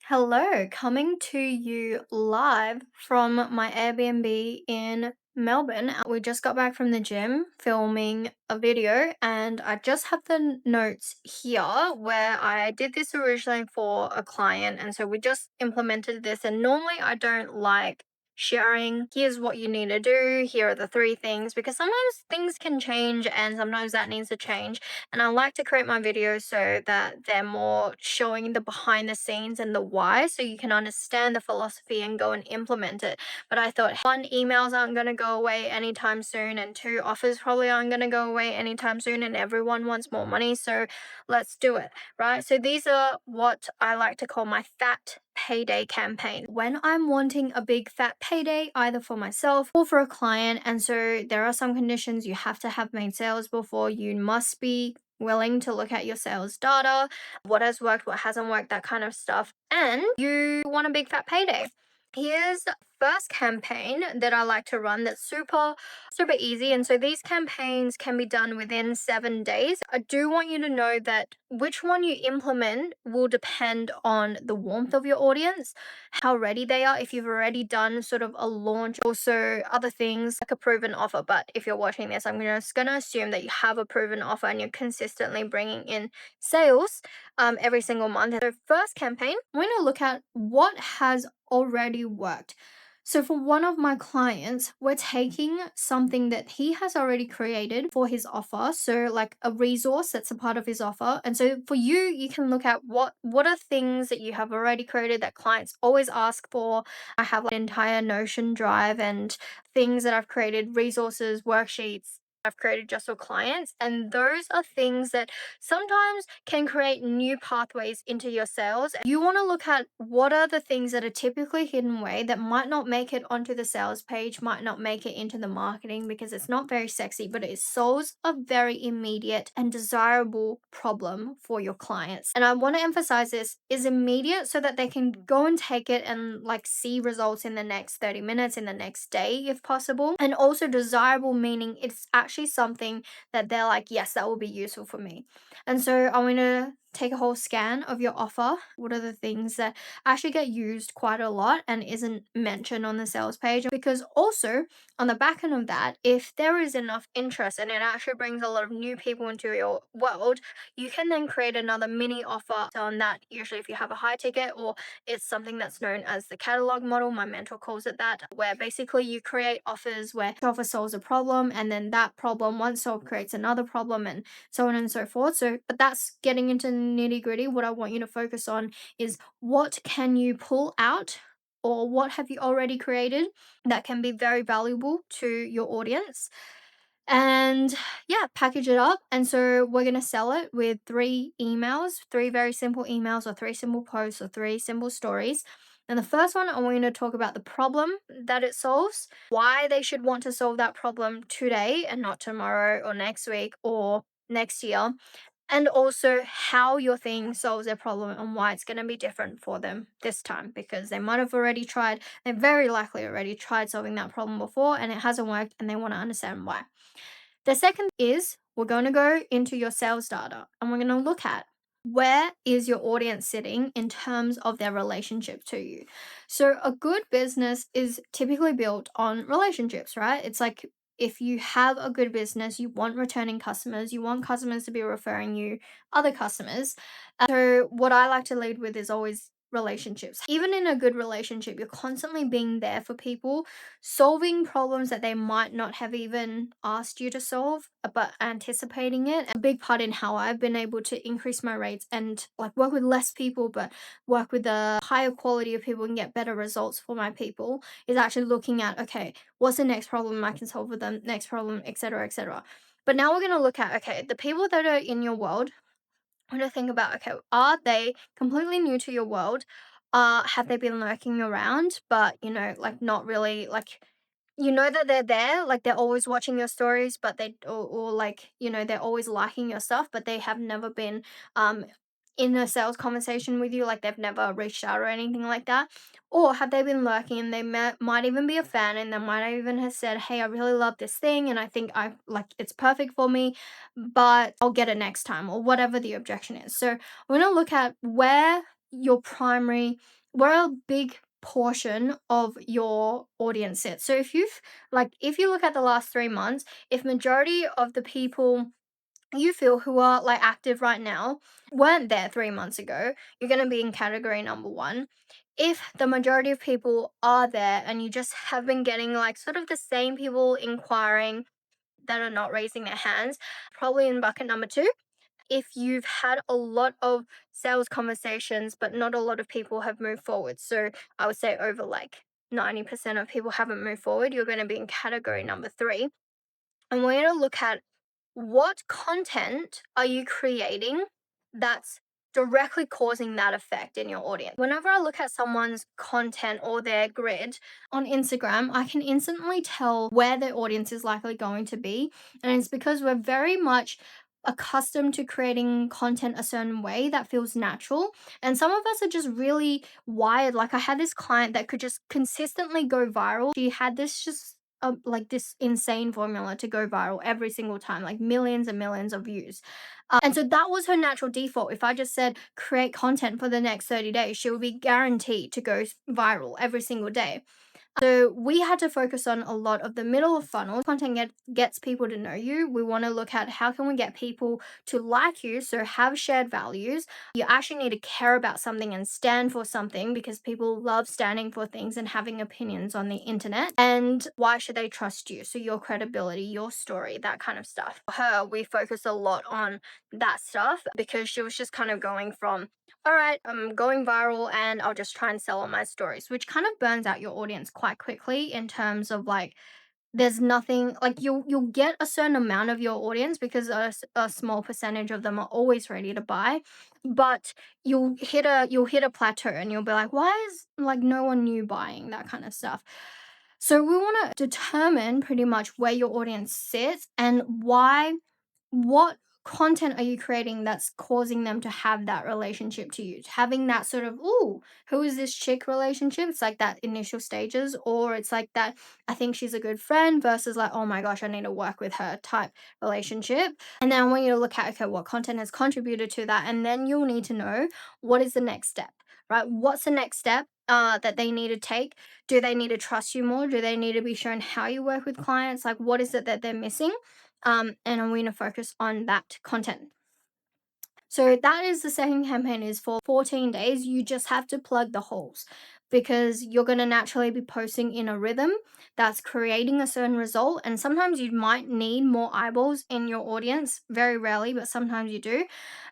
Hello, coming to you live from my Airbnb in Melbourne. We just got back from the gym filming a video, and I just have the notes here where I did this originally for a client, and so we just implemented this. And normally, I don't like sharing, here's what you need to do, here are the three things, because sometimes things can change and sometimes that needs to change. And I like to create my videos so that they're more showing the behind the scenes and the why so you can understand the philosophy and go and implement it. But I thought, one, emails aren't going to go away anytime soon, and two, offers probably aren't going to go away anytime soon, and everyone wants more money. So let's do it, right? So these are what I like to call my fat payday campaign. When I'm wanting a big fat payday, either for myself or for a client, and so there are some conditions. You have to have made sales before, you must be willing to look at your sales data, what has worked, what hasn't worked, that kind of stuff, and you want a big fat payday. Here's the first campaign that I like to run that's super easy. And so these campaigns can be done within 7 days. I do want you to know that which one you implement will depend on the warmth of your audience, how ready they are, if you've already done sort of a launch, also other things like a proven offer. But if you're watching this, I'm just going to assume that you have a proven offer and you're consistently bringing in sales every single month. So first campaign, we're going to look at what has already worked. So for one of my clients, we're taking something that he has already created for his offer, so like a resource that's a part of his offer. And so for you, you can look at what are things that you have already created that clients always ask for. I have like an entire Notion drive and things that I've created, resources, worksheets I've created just for clients. And those are things that sometimes can create new pathways into your sales. You want to look at what are the things that are typically hidden away that might not make it onto the sales page, might not make it into the marketing because it's not very sexy, but it solves a very immediate and desirable problem for your clients. And I want to emphasize this is immediate so that they can go and take it and like see results in the next 30 minutes, in the next day if possible. And also desirable meaning it's actually something that they're like, yes, that will be useful for me. And so I'm going to take a whole scan of your offer. What are the things that actually get used quite a lot and isn't mentioned on the sales page? Because also on the back end of that, if there is enough interest and it actually brings a lot of new people into your world, you can then create another mini offer on that. Usually if you have a high ticket, or it's something that's known as the catalog model, my mentor calls it that, where basically you create offers where the offer solves a problem, and then that problem once solved creates another problem, and so on and so forth. So, but that's getting into nitty gritty. What I want you to focus on is what can you pull out, or what have you already created that can be very valuable to your audience, and yeah, package it up. And so we're going to sell it with three emails, three very simple emails, or three simple posts, or three simple stories. And the first one, I want you to talk about the problem that it solves, why they should want to solve that problem today and not tomorrow or next week or next year, and also how your thing solves their problem and why it's going to be different for them this time, because they might have already tried, they very likely already tried solving that problem before and it hasn't worked, and they want to understand why. The second is we're going to go into your sales data and we're going to look at where is your audience sitting in terms of their relationship to you. So a good business is typically built on relationships, right? It's like if you have a good business, you want returning customers, you want customers to be referring you other customers. So what I like to lead with is always relationships. Even in a good relationship, you're constantly being there for people, solving problems that they might not have even asked you to solve, but anticipating it. A big part in how I've been able to increase my rates and like work with less people, but work with a higher quality of people and get better results for my people is actually looking at, okay, what's the next problem I can solve with them, next problem, etc., etc. But now we're going to look at, okay, the people that are in your world, want to think about, okay, are they completely new to your world? Have they been lurking around, but like not really like that they're there, like they're always watching your stories, but or like, they're always liking your stuff, but they have never been um in a sales conversation with you, like they've never reached out or anything like that? Or have they been lurking and they might even be a fan, and they might even have said, hey, I really love this thing and I think I like it's perfect for me, but I'll get it next time, or whatever the objection is. So we're going to look at where your primary, where a big portion of your audience sits. So if you look at the last 3 months, if majority of the people you feel who are like active right now weren't there 3 months ago, you're going to be in category number one. If the majority of people are there and you just have been getting like sort of the same people inquiring that are not raising their hands, probably in bucket number two. If you've had a lot of sales conversations, but not a lot of people have moved forward, so I would say over like 90% of people haven't moved forward, you're going to be in category number three. And we're going to look at what content are you creating that's directly causing that effect in your audience. Whenever I look at someone's content or their grid on Instagram, I can instantly tell where their audience is likely going to be. And it's because we're very much accustomed to creating content a certain way that feels natural. And some of us are just really wired. Like I had this client that could just consistently go viral. She had this just like this insane formula to go viral every single time, like millions and millions of views. And so that was her natural default. If I just said create content for the next 30 days, she would be guaranteed to go viral every single day. So we had to focus on a lot of the middle of funnel. Content gets people to know you. We want to look at how can we get people to like you, so have shared values. You actually need to care about something and stand for something because people love standing for things and having opinions on the internet. And why should they trust you? So your credibility, your story, that kind of stuff. For her, we focus a lot on that stuff because she was just kind of going from, all right, I'm going viral and I'll just try and sell on my stories, which kind of burns out your audience quite quickly in terms of like there's nothing like you'll get a certain amount of your audience because a small percentage of them are always ready to buy, but you'll hit a plateau and you'll be like, why is like no one new buying, that kind of stuff. So we want to determine pretty much where your audience sits and why, what content are you creating that's causing them to have that relationship to you? Having that sort of, ooh, who is this chick relationship? It's like that initial stages, or it's like that, I think she's a good friend versus like, oh my gosh, I need to work with her type relationship. And then I want you to look at, okay, what content has contributed to that? And then you'll need to know what is the next step, right? What's the next step? That they need to take? Do they need to trust you more? Do they need to be shown how you work with clients? Like, what is it that they're missing? And I'm going to focus on that content. So that is the second campaign is for 14 days. You just have to plug the holes because you're going to naturally be posting in a rhythm that's creating a certain result. And sometimes you might need more eyeballs in your audience, very rarely, but sometimes you do.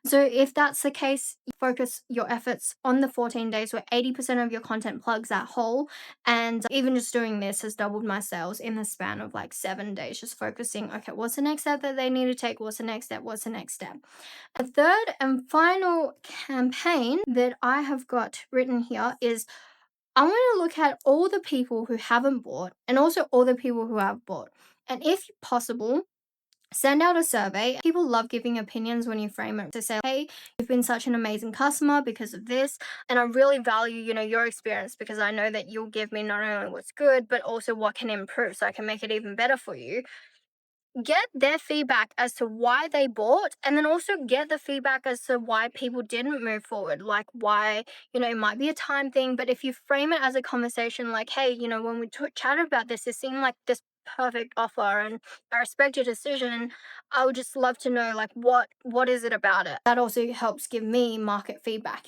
So if that's the case, focus your efforts on the 14 days where 80% of your content plugs that hole. And even just doing this has doubled my sales in the span of like 7 days, just focusing, okay, what's the next step that they need to take? What's the next step? What's the next step? A third and final campaign that I have got written here is I want to look at all the people who haven't bought and also all the people who have bought. And if possible, send out a survey. People love giving opinions when you frame it to say, hey, you've been such an amazing customer because of this. And I really value, your experience because I know that you'll give me not only what's good, but also what can improve so I can make it even better for you. Get their feedback as to why they bought, and then also get the feedback as to why people didn't move forward, like why, it might be a time thing, but if you frame it as a conversation like, hey, when we chatted about this, it seemed like this perfect offer and I respect your decision. I would just love to know like what is it about it. That also helps give me market feedback.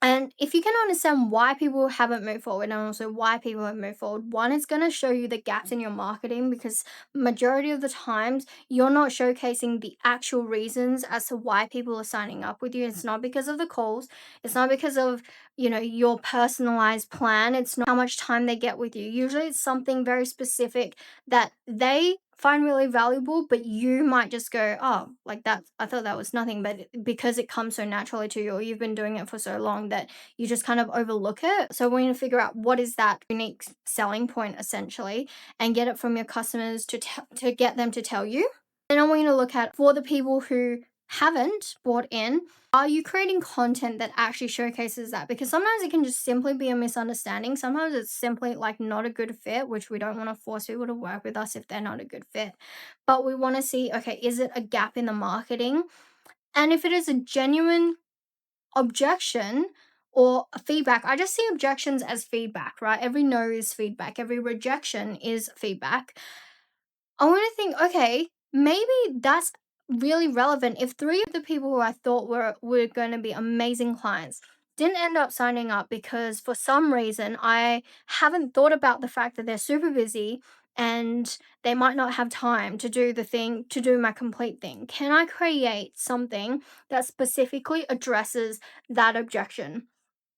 And if you can understand why people haven't moved forward and also why people have moved forward, one, it's going to show you the gaps in your marketing because majority of the times you're not showcasing the actual reasons as to why people are signing up with you. It's not because of the calls. It's not because of, your personalized plan. It's not how much time they get with you. Usually it's something very specific that they find really valuable, but you might just go, oh, like that, I thought that was nothing. But because it comes so naturally to you, or you've been doing it for so long that you just kind of overlook it. So we need to figure out what is that unique selling point essentially and get it from your customers to get them to tell you. Then I want you to look at for the people who haven't bought in, are you creating content that actually showcases that? Because sometimes it can just simply be a misunderstanding. Sometimes it's simply like not a good fit, which we don't want to force people to work with us if they're not a good fit. But we want to see, okay, is it a gap in the marketing? And if it is a genuine objection or a feedback, I just see objections as feedback, right? Every no is feedback, every rejection is feedback. I want to think, okay, maybe that's really relevant if three of the people who I thought were going to be amazing clients didn't end up signing up because for some reason I haven't thought about the fact that they're super busy and they might not have time to do the thing, to do my complete thing. Can I create something that specifically addresses that objection?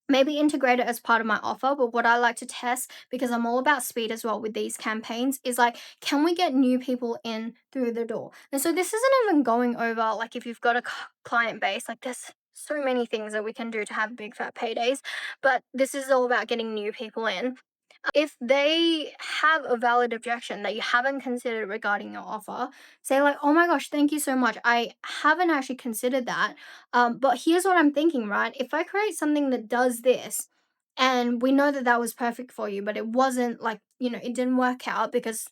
Maybe integrate it as part of my offer. But what I like to test, because I'm all about speed as well with these campaigns, is like, can we get new people in through the door? And so this isn't even going over like if you've got a client base, like there's so many things that we can do to have big fat paydays, but this is all about getting new people in. If they have a valid objection that you haven't considered regarding your offer, say like, "Oh my gosh, thank you so much. I haven't actually considered that. But here's what I'm thinking, right? If I create something that does this, and we know that that was perfect for you, but it wasn't like, it didn't work out because,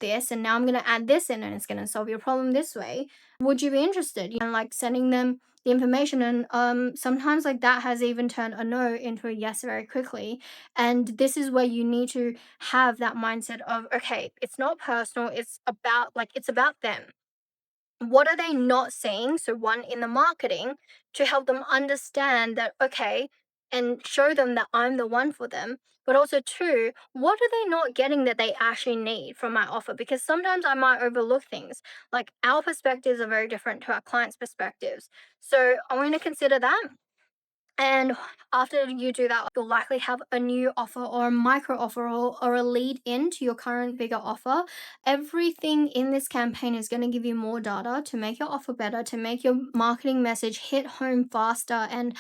this, and now I'm going to add this in and it's going to solve your problem this way. Would you be interested?" And like sending them the information. And sometimes like that has even turned a no into a yes very quickly. And this is where you need to have that mindset of, okay, it's not personal, it's about them. What are they not seeing? So, one, in the marketing, to help them understand that, okay, and show them that I'm the one for them. But also, two, what are they not getting that they actually need from my offer? Because sometimes I might overlook things. Like our perspectives are very different to our clients' perspectives. So, I want to consider that. And after you do that, you'll likely have a new offer or a micro offer or a lead into your current bigger offer. Everything in this campaign is going to give you more data to make your offer better, to make your marketing message hit home faster and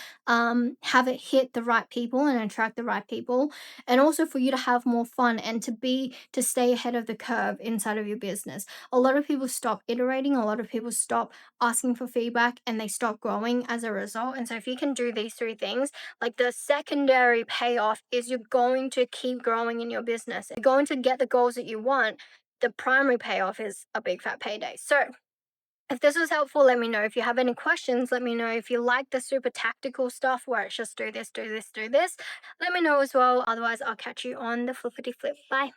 have it hit the right people and attract the right people. And also for you to have more fun and to stay ahead of the curve inside of your business. A lot of people stop iterating, a lot of people stop asking for feedback, and they stop growing as a result. And so, if you can do these three things, like the secondary payoff is you're going to keep growing in your business, you're going to get the goals that you want. The primary payoff is a big fat payday. So, if this was helpful, let me know. If you have any questions, let me know. If you like the super tactical stuff where it's just do this, do this, do this, let me know as well. Otherwise, I'll catch you on the flippity flip. Bye.